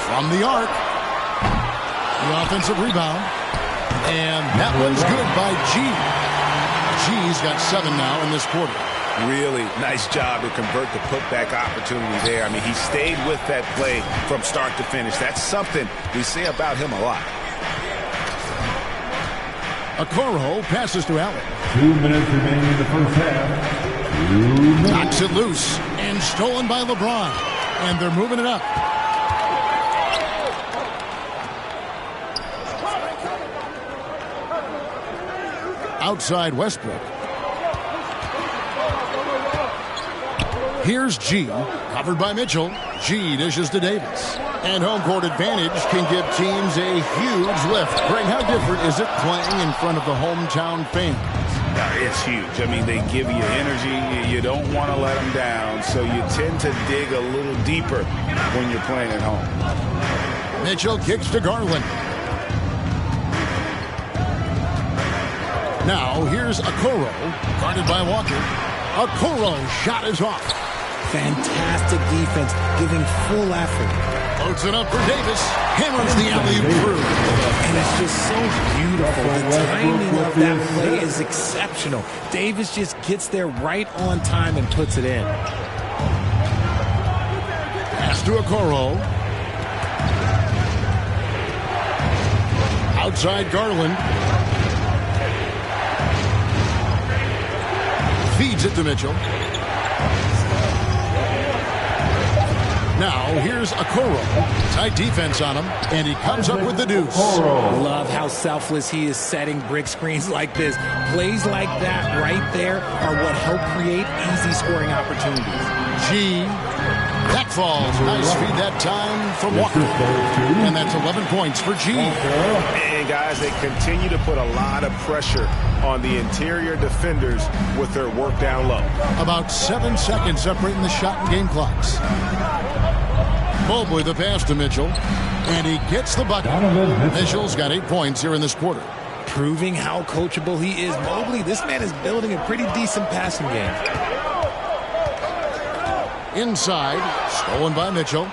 From the arc. The offensive rebound. And that one's good by G. G's got 7 now in this quarter. Really nice job to convert the putback opportunity there. I mean, he stayed with that play from start to finish. That's something we say about him a lot. Okoro passes to Allen. 2 minutes remaining in the first half. 2 minutes. Knocks it loose and stolen by LeBron. And they're moving it up. Outside Westbrook. Here's G, covered by Mitchell. G dishes to Davis. And home court advantage can give teams a huge lift. Greg, how different is it playing in front of the hometown fans? It's huge. I mean, they give you energy. You don't want to let them down, so you tend to dig a little deeper when you're playing at home. Mitchell kicks to Garland. Now, here's Okoro, guarded by Walker. Okoro's shot is off. Fantastic defense, giving full effort. Loads it up for Davis. Hammers the alley-oop through. And it's just so beautiful. The timing of that play is exceptional. Davis just gets there right on time and puts it in. Pass to Okoro. Outside Garland. Feeds it to Mitchell. Now here's Okoro. Tight defense on him, and he comes up with the deuce. Love how selfless he is setting brick screens like this. Plays like that right there are what help create easy scoring opportunities. G. That falls. Nice feed that time from Walker. And that's 11 points for G. And guys, they continue to put a lot of pressure on the interior defenders with their work down low. About 7 seconds separating the shot and game clocks. Mobley the pass to Mitchell. And he gets the bucket. Mitchell's got 8 points here in this quarter. Proving how coachable he is. Mobley, this man is building a pretty decent passing game. Inside, stolen by Mitchell.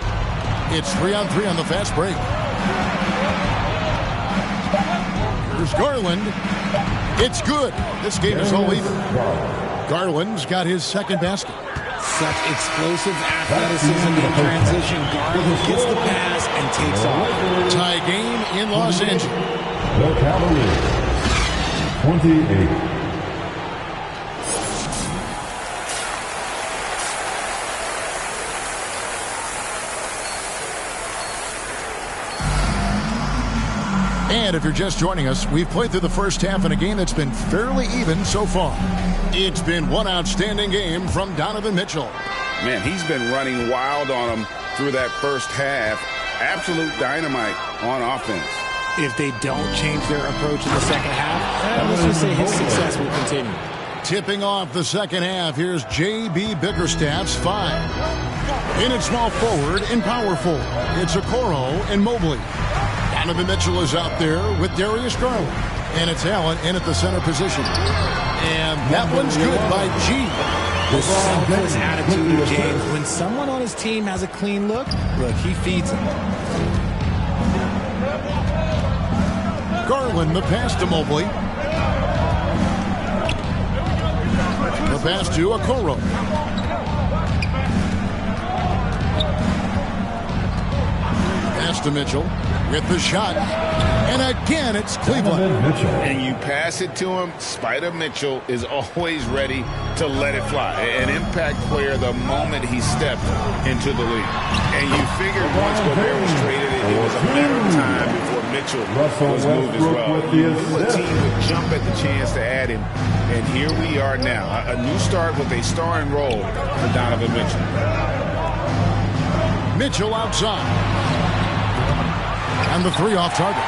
It's 3-on-3 on the fast break. Here's Garland. It's good. This game is all even. Garland's got his second basket. Such explosive athleticism in transition. Garland gets the pass and takes off. Tie game in Los Angeles. The Cavaliers, 28. And if you're just joining us, we've played through the first half in a game that's been fairly even so far. It's been one outstanding game from Donovan Mitchell. Man, he's been running wild on them through that first half. Absolute dynamite on offense. If they don't change their approach in the second half, let's just say his success will continue. Tipping off the second half, here's J.B. Bickerstaff's 5. In at small forward and power forward, it's Okoro and Mobley. Donovan Mitchell is out there with Darius Garland. And it's Allen in at the center position. And that one's good by G. The selfless attitude of James. When someone on his team has a clean look, he feeds him. Garland, the pass to Mobley. The pass to Okoro. Pass to Mitchell. With the shot. And again, it's Cleveland. And you pass it to him. Spider Mitchell is always ready to let it fly. An impact player the moment he stepped into the league. And you figured once Gobert was traded, it was a matter of time before Mitchell was moved as well. You knew a team would jump at the chance to add him. And here we are now. A new start with a starring role for Donovan Mitchell. Mitchell outside. And the 3 off target.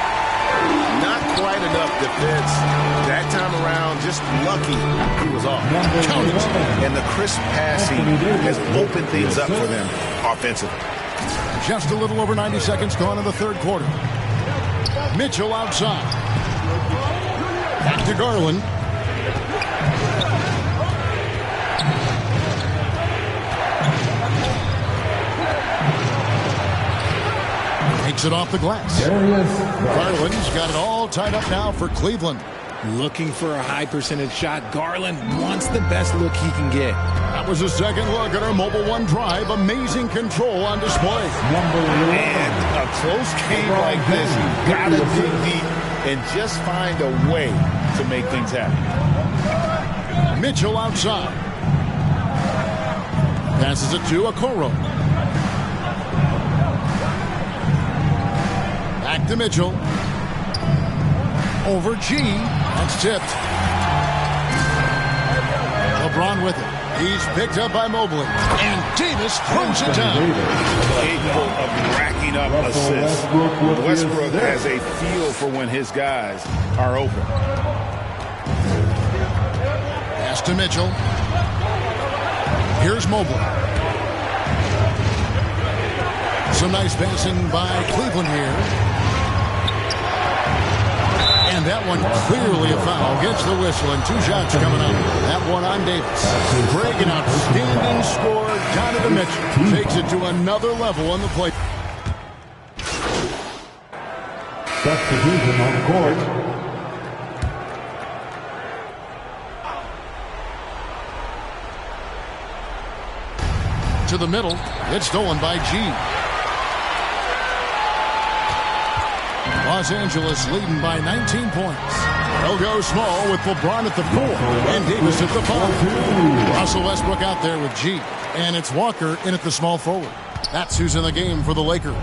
Not quite enough defense. That time around, just lucky he was off. Count it. And the crisp passing has opened things up for them offensively. Just a little over 90 seconds gone in the third quarter. Mitchell outside. Back to Garland. Takes it off the glass. Garland's got it all tied up now for Cleveland. Looking for a high percentage shot. Garland wants the best look he can get. That was a second look at our Mobile One drive. Amazing control on display. And a close game like this, you've got to dig deep and just find a way to make things happen. Mitchell outside. Passes it to Okoro. Back to Mitchell. Over G. That's tipped. LeBron with it. He's picked up by Mobley. And Davis throws it down. Capable of racking up assists. Westbrook has a feel for when his guys are open. Pass to Mitchell. Here's Mobley. Some nice passing by Cleveland here. And that one clearly a foul. Gets the whistle and 2 shots coming up. That one on Davis. Greg, an outstanding score. Donovan Mitchell takes it to another level on the play. Substitution on the court. To the middle. It's stolen by G. Los Angeles leading by 19 points. They'll go small with LeBron at the 4 and Davis at the 5. Russell Westbrook out there with G. And it's Walker in at the small forward. That's who's in the game for the Lakers.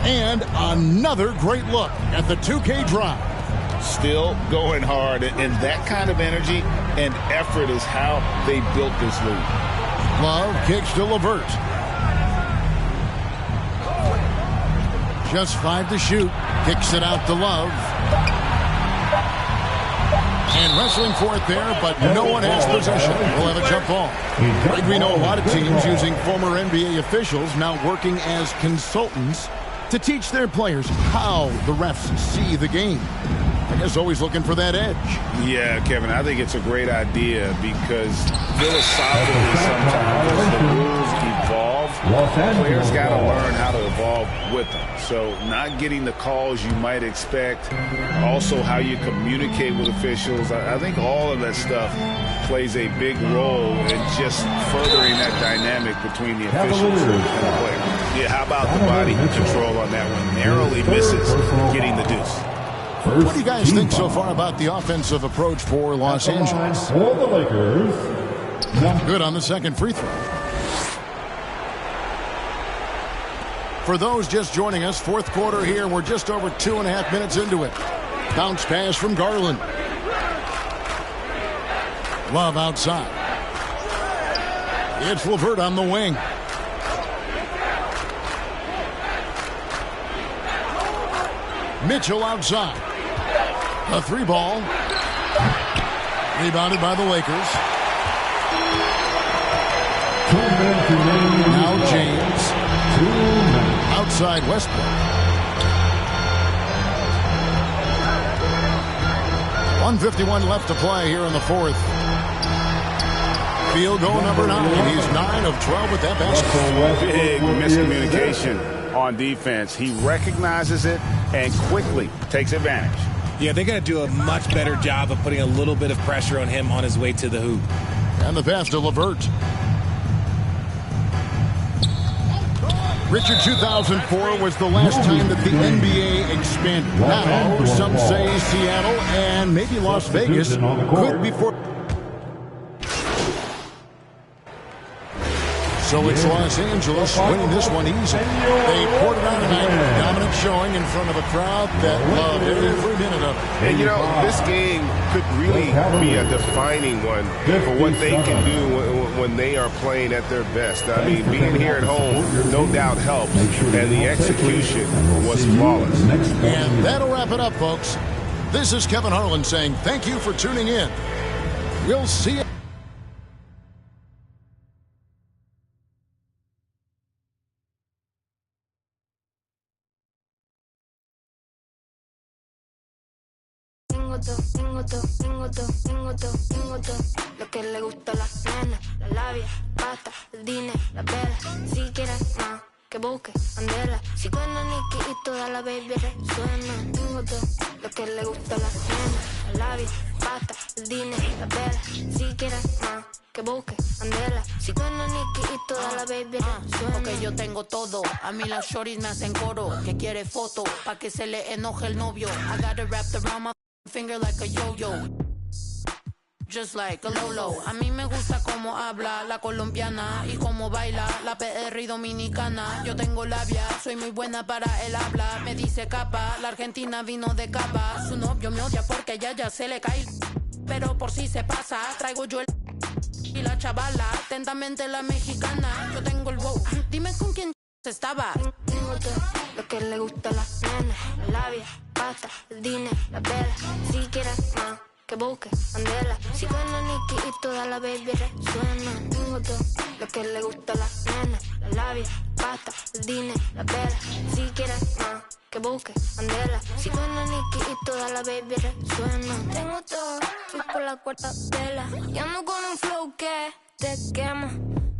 And another great look at the 2K drive. Still going hard, and that kind of energy and effort is how they built this league. Love kicks to LeVert. Just 5 to shoot. Kicks it out to Love. And wrestling for it there, but no one has possession. We'll have a jump ball. Like we know a lot of teams using former NBA officials now working as consultants to teach their players how the refs see the game. I guess always looking for that edge. Yeah, Kevin, I think it's a great idea because philosophically sometimes as the rules evolve, players got to learn how to evolve with them. So not getting the calls you might expect, also how you communicate with officials, I think all of that stuff plays a big role in just furthering that dynamic between the officials and the players. Yeah, how about the body control on that one? Narrowly misses getting the deuce. What do you guys think so far about the offensive approach for Los Angeles? For the Lakers. Good on the second free throw. For those just joining us, fourth quarter here. We're just over 2.5 minutes into it. Bounce pass from Garland. Love outside. It's LeVert on the wing. Mitchell outside. A 3-ball. Rebounded by the Lakers. Now James. Outside Westbrook. 1:51 left to play here in the fourth. Field goal number 9. He's 9 of 12 with that basket. Big miscommunication on defense. He recognizes it and quickly takes advantage. Yeah, they got to do a much better job of putting a little bit of pressure on him on his way to the hoop. And the pass to LeVert. Richard, 2004 was the last time that the NBA expanded. Now, some say Seattle and maybe Las Vegas could be for... So it's Los Angeles winning this one easy. They poured it on tonight. Dominant showing in front of a crowd that loved every minute of it. And, you know, this game could really be a defining one for what they can do when they are playing at their best. I mean, being here at home no doubt helps, and the execution was flawless. And that'll wrap it up, folks. This is Kevin Harlan saying thank you for tuning in. We'll see you. Lo que le gusta a las nenas, la labia, pasta, el dinero, la vela. Si quieres más, que busque, andela. Si suena Nicky y toda la baby resuena. Tengo todo lo que le gusta a las nenas, la labia, pasta, el dinero, la vela. Si quieres más, que busque, andela. Si suena Nicky y toda la baby resuena. Ok, yo tengo todo, a mí las shorties me hacen coro. Que quiere foto, pa' que se le enoje el novio. I got it wrapped around my finger like a yo-yo, just like a Lolo. A mí me gusta cómo habla la colombiana y cómo baila la PR y dominicana. Yo tengo labia, soy muy buena para el habla. Me dice capa, la argentina vino de capa. Su novio me odia porque ya se le cae, pero por si se pasa, traigo yo el y la chavala, atentamente la mexicana. Yo tengo el wow, dime con quién estaba. Tengo todo lo que le gusta a las nenas, la labia, pasta, el dinero, la vela. Si quieres más, que busque, andela. Si suena Nicky y toda la baby resuena. Tengo todo lo que le gusta a las nenas, la labia, pasta, el dinero, la vela. Si quieres más, que busque, andela. Si suena Nicky y toda la baby resuena. Tengo todo, fui por la cuarta vela. Y ando con un flow que te quema.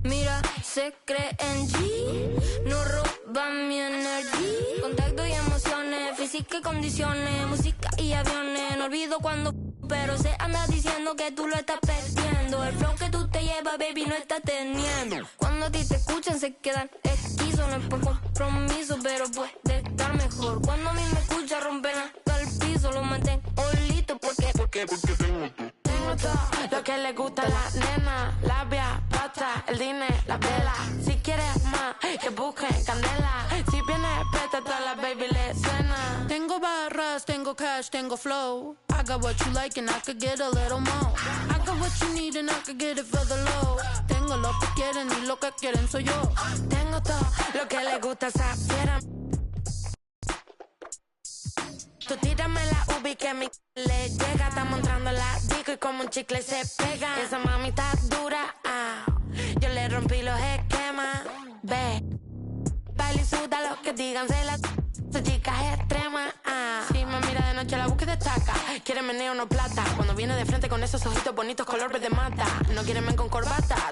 Mira, se cree en G, no roban mi energía. Contacto y emociones, física y condiciones, música y aviones. No olvido cuando, pero se anda diciendo que tú lo estás perdiendo. El flow que tú te llevas, baby, no estás teniendo. Cuando a ti te escuchan se quedan esquizos. No es por compromiso, pero puede estar mejor. Cuando a mí me escucha rompen hasta el piso. Lo mantengo listo porque tengo todo lo que le gusta a la nena, labia, pata. basta el dinero, la vela. Si quieres más, que busquen candela. Si vienes presta, toda la baby le suena. Tengo barras, tengo cash, tengo flow. I got what you like and I could get a little more. I got what you need and I could get it for the low. Tengo lo que quieren y lo que quieren soy yo. Tengo todo lo que le gusta a esa fiera. Tú tírame la ubi que mi le llega. Estamos entrando en la disco y como un chicle se pega. Esa mami está dura, yo le rompí los esquemas. Ve, baila y suda lo que digan. Esa chica es extrema, Si me mira de noche la búsqueda destaca. Quiere meneo, no plata. Cuando viene de frente con esos ojitos bonitos color verde mata. No quiere men con corbata.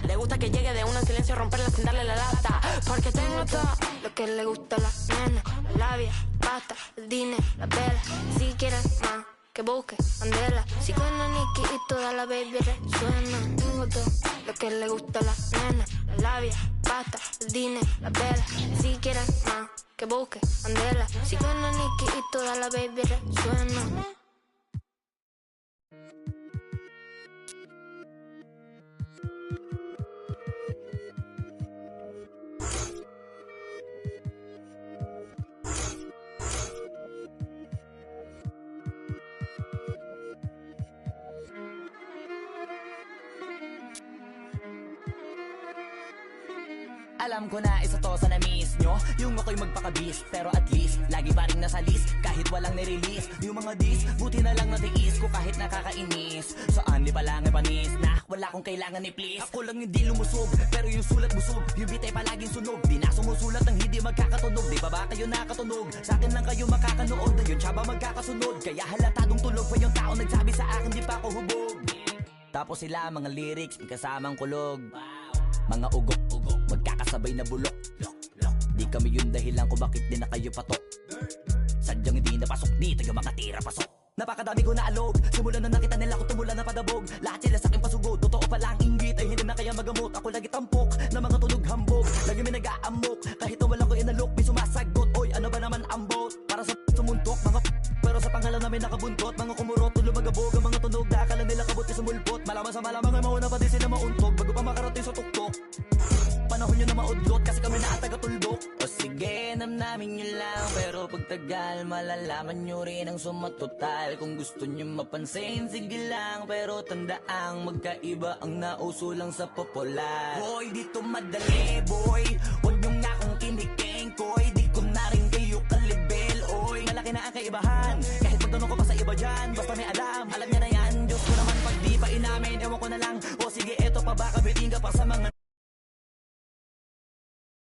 Le gusta que llegue de una en silencio, romperla sin darle la lata. Porque tengo todo lo que le gusta a la nena. La labia, pasta, el dinero, la vela. Si quieres más, que busque candela. Si suena Nicky y toda la baby resuena. Tengo todo lo que le gusta a la nena. La labia, pasta, el dinero, la vela. Si quieres más, que busque candela. Si suena Nicky y toda la baby resuena. Alam ko na isa to sa na-miss nyo. Yung ako'y magpakabis, pero at least lagi pa rin nasa list, kahit walang nirelease. Yung mga dis, buti na lang natiis ko kahit nakakainis. Saan di pa lang panis na wala kong kailangan ni please. Ako lang hindi lumusog, pero yung sulat busog. Yung bitay palaging sunog, di na sumusulat ng hindi magkakatunog. Di ba ba kayo nakatunog? Sa akin lang kayo makakanood, na yun tsaba magkakasunod. Kaya halatadong tulog pa yung tao nagsabi sa akin di pa ako hubog. Tapos sila mga lyrics, may kasamang kulog. Mga ugok-ugok, magkakasabay na bulok. Di kami yung dahilan kung bakit di na kayo patok. Sadyang hindi napasok dito yung mga tira pasok. Napakadami ko na alog, simula na nakita nila ko tumula na padabog. Lahat sila sa akin pasugod, totoo pa lang inggit ay hindi na kaya magamot. Ako lagi tampok, na mga tunog hambog. Lagi may nag-aamok, kahit na walang ko inalok. May sumasagot, oy ano ba naman ang bot? Para sa sumuntok, mga pero sa pangalan namin nakabuntot. Mga kumurot, lumagabog, ang mga tunog na akala nila kabot ka sumulpot. Malaman sa malamang ay mauna pa din sila mauntog bago pa makarating sa tuktok. Panahon nyo na maudlot kasi kami na taga-tuldok. O sige, namnamin nyo lang, pero pagtagal malalaman nyo rin ang sumatotal. Kung gusto nyo mapansin, sige lang, pero tandaang magkaiba ang nauso lang sa popular. Boy, dito madali, boy, huwag nyo nga akong kiniking, koy. Di ko na rin kayo kalibel, oy. Malaki na ang kaibahan, kahit magtanong ko pa sa iba dyan, basta may alam.